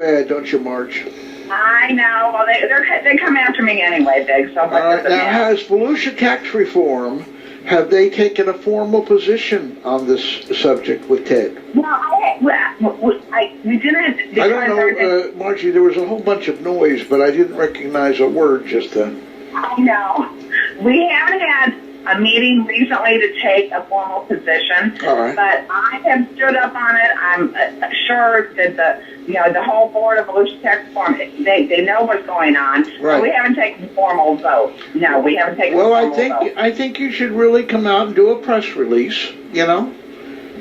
Don't you, Marge? I know. Well, they come after me anyway, Big. So what does it Now, matter? has Volusia tax reform, have they taken a formal position on this subject with Ted? We didn't. I don't know, Margie, there was a whole bunch of noise, but I didn't recognize a word just then. I know. We haven't had a meeting recently to take a formal position, All right. but I have stood up on it. I'm sure that the whole board of Volusia Tax Reform, they know what's going on. Right. But we haven't taken a formal vote. No, we haven't taken a formal vote. I think you should really come out and do a press release,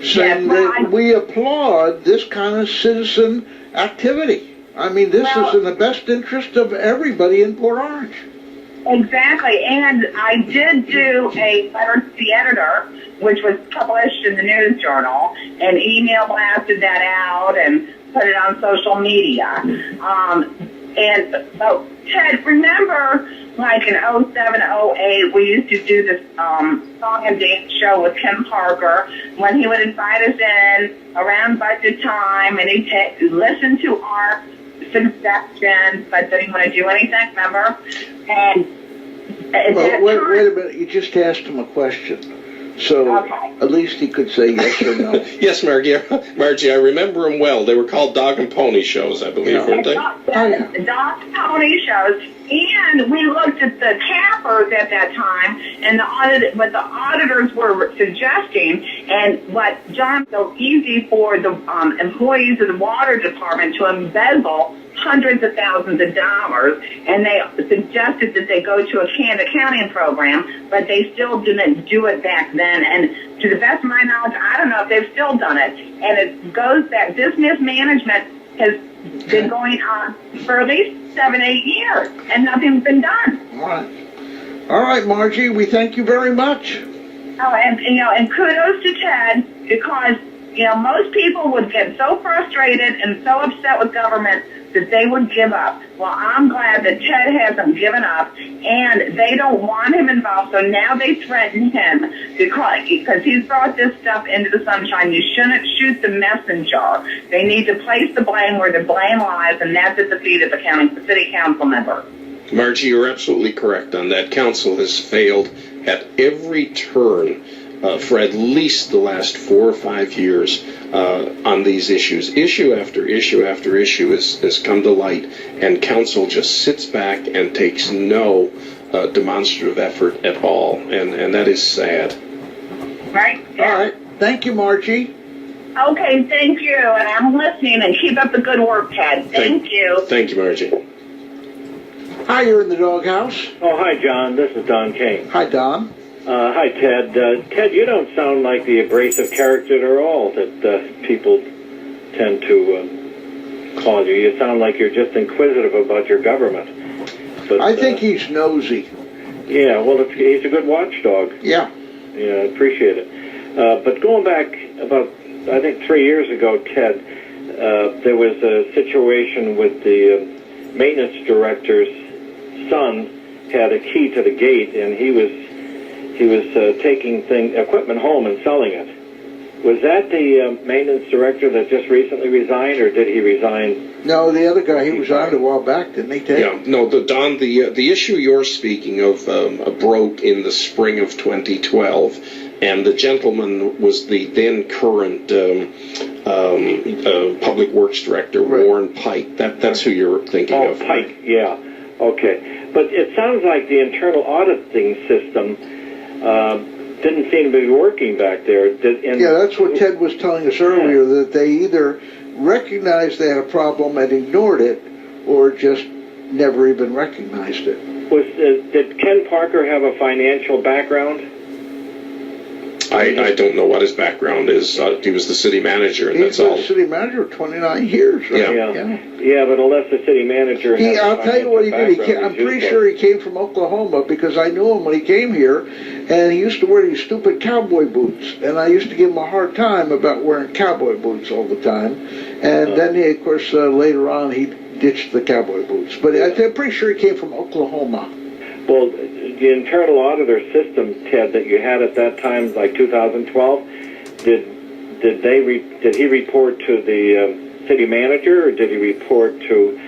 saying that we applaud this kind of citizen activity. I mean, this is in the best interest of everybody in Port Orange. Exactly, and I did do a letter to the editor, which was published in the News Journal, and email blasted that out and put it on social media. Ted, remember, like in 07, 08, we used to do this song and dance show with Ken Parker when he would invite us in around budget time, and he'd listen to our suggestions, but didn't want to do anything, remember? And wait a minute, you just asked him a question. So at least he could say yes or no. Yes, Margie, I remember them well. They were called Dog and Pony shows, I believe, weren't they? Dog and Pony shows. And we looked at the cappers at that time and what the auditors were suggesting, and what John so easy for the employees of the water department to embezzle hundreds of thousands of dollars, and they suggested that they go to a canned accounting program, but they still didn't do it back then. And to the best of my knowledge, I don't know if they've still done it. And it goes back, this mismanagement has been going on for at least 7-8 years, and nothing's been done. All right, Margie, we thank you very much. Oh, and kudos to Ted, because most people would get so frustrated and so upset with government that they would give up. Well, I'm glad that Ted hasn't given up, and they don't want him involved, so now they threaten him because he's brought this stuff into the sunshine. You shouldn't shoot the messenger. They need to place the blame where the blame lies, and that's at the feet of the city council member. Margie, you're absolutely correct on that. Council has failed at every turn for at least the last 4 or 5 years on these issues. Issue after issue after issue has come to light, and council just sits back and takes no demonstrative effort at all, and that is sad. Right? Yeah. All right. Thank you, Margie. Okay, thank you, and I'm listening, and keep up the good work, Ted. Thank you. Thank you, Margie. Hi, you're in the doghouse. Oh, hi, John. This is Don King. Hi, Don. Hi, Ted. Ted, you don't sound like the abrasive character at all that people tend to call you. You sound like you're just inquisitive about your government. But I think he's nosy. Yeah, well, he's a good watchdog. Yeah. Yeah, I appreciate it. But going back about, I think, 3 years ago, Ted, there was a situation with the maintenance director's son had a key to the gate, and he was taking equipment home and selling it. Was that the maintenance director that just recently resigned, or did he resign? No, the other guy, he resigned a while back, didn't he, Ted? Yeah, no, Don, the issue you're speaking of broke in the spring of 2012, and the gentleman was the then current public works director, right. Warren Pike. That's who you're thinking of. Oh, Pike, yeah. Okay. But it sounds like the internal auditing system didn't seem to be working back there. Yeah, that's what Ted was telling us earlier, that they either recognized they had a problem and ignored it, or just never even recognized it. Did Ken Parker have a financial background? I don't know what his background is. He was the city manager, and that's all. He was the city manager for 29 years, right? Yeah, but unless the city manager I'll tell you what he did. I'm pretty sure he came from Oklahoma, because I knew him when he came here, and he used to wear these stupid cowboy boots, and I used to give him a hard time about wearing cowboy boots all the time. And then, of course, later on, he ditched the cowboy boots. But I'm pretty sure he came from Oklahoma. Well, the internal auditor system, Ted, that you had at that time, like 2012, did he report to the city manager, or did he report to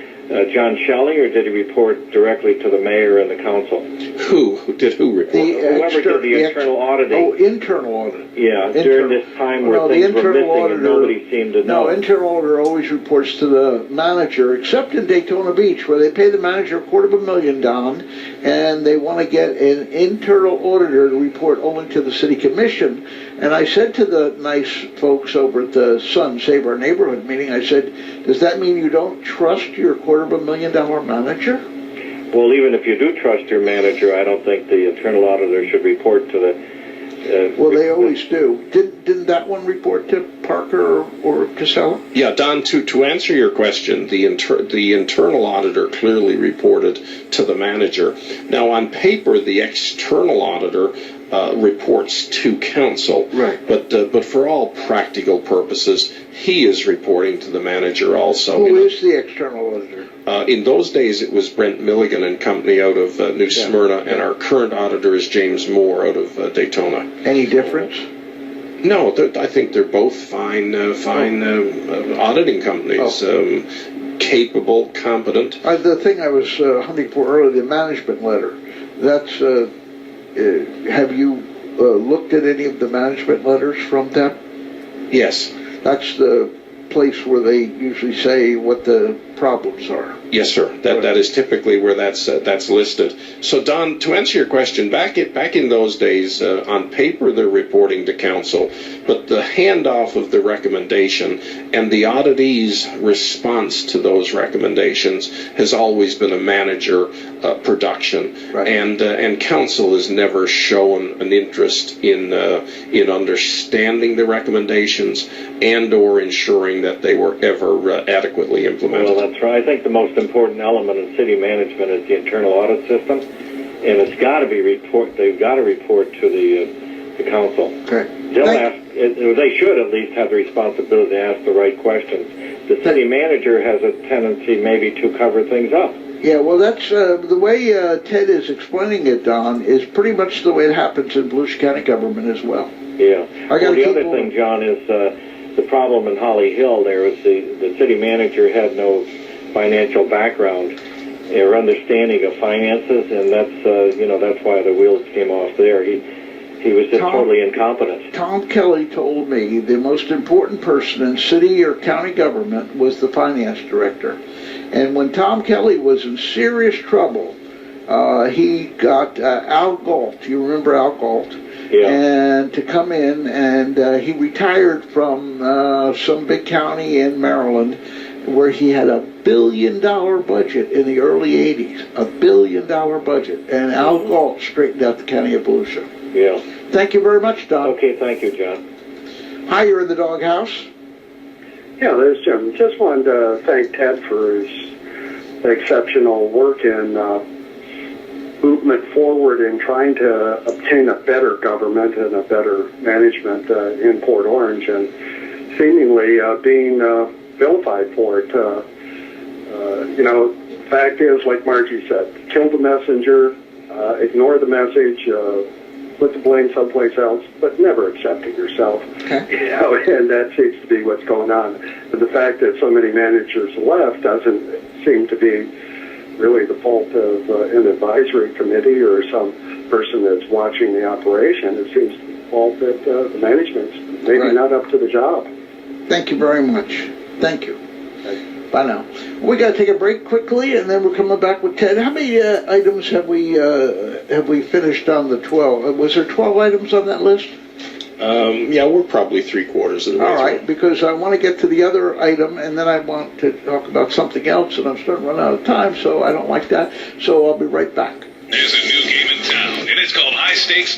John Shelley, or did he report directly to the mayor and the council? Who report? Whoever did the internal auditing. Oh, internal audit. Yeah, during this time where things were missing and nobody seemed to know. No, internal auditor always reports to the manager, except in Daytona Beach, where they pay the manager $250,000, Don, and they want to get an internal auditor to report only to the city commission. And I said to the nice folks over at the Sun Save Our Neighborhood meeting, I said, does that mean you don't trust your $250,000 manager? Well, even if you do trust your manager, I don't think the internal auditor should report to the... well, they always do. Didn't that one report to Parker or Casella? Yeah, Don, to answer your question, the internal auditor clearly reported to the manager. Now, on paper, the external auditor reports to council. Right. But for all practical purposes, he is reporting to the manager also. Who is the external auditor? In those days, it was Brent Milligan and Company out of New Smyrna, and our current auditor is James Moore out of Daytona. Any difference? No, I think they're both fine auditing companies. Capable, competent. The thing I was hunting for earlier, the management letter. That's. Have you looked at any of the management letters from them? Yes. That's the place where they usually say what the problems are. Yes, sir. That is typically where that's listed. So, Don, to answer your question, back in those days, on paper they're reporting to council, but the handoff of the recommendation and the auditee's response to those recommendations has always been a manager production, right. And council has never shown an interest in understanding the recommendations and/or ensuring that they were ever adequately implemented. Well, that's right. I think the most important element in city management is the internal audit system, and it's got to be they've got to report to the council. Okay. They should at least have the responsibility to ask the right questions. The city manager has a tendency maybe to cover things up. Yeah, well, that's the way Ted is explaining it, Don, is pretty much the way it happens in Volusia County government as well. Yeah. The other thing, John, is the problem in Holly Hill. There was the city manager had no financial background or understanding of finances, and that's why the wheels came off there. He was just totally incompetent. Tom Kelly told me the most important person in city or county government was the finance director. And when Tom Kelly was in serious trouble, he got Al Galt. You remember Al Galt? Yeah. And to come in, and he retired from some big county in Maryland where he had $1 billion budget in the early 80s. $1 billion budget. And Al Galt straightened out the county of Volusia. Yeah. Thank you very much, Don. Okay, thank you, John. Hi, you're in the doghouse. Yeah, there's Jim. Just wanted to thank Ted for his exceptional work in movement forward in trying to obtain a better government and a better management in Port Orange, and seemingly being vilified for it. Fact is, like Margie said, kill the messenger, ignore the message, put the blame someplace else, but never accept it yourself. Okay. And that seems to be what's going on. And the fact that so many managers left doesn't seem to be really the fault of an advisory committee or some person that's watching the operation. It seems to be the fault that the management's maybe not up to the job. Thank you very much. Thank you. Bye now. We got to take a break quickly, and then we're coming back with Ted. How many items have we finished on the 12? Was there 12 items on that list? Yeah, we're probably 3/4 of the way. All right, because I want to get to the other item, and then I want to talk about something else, and I'm starting to run out of time, so I don't like that. So I'll be right back. There's a new game in town, and it's called High Stakes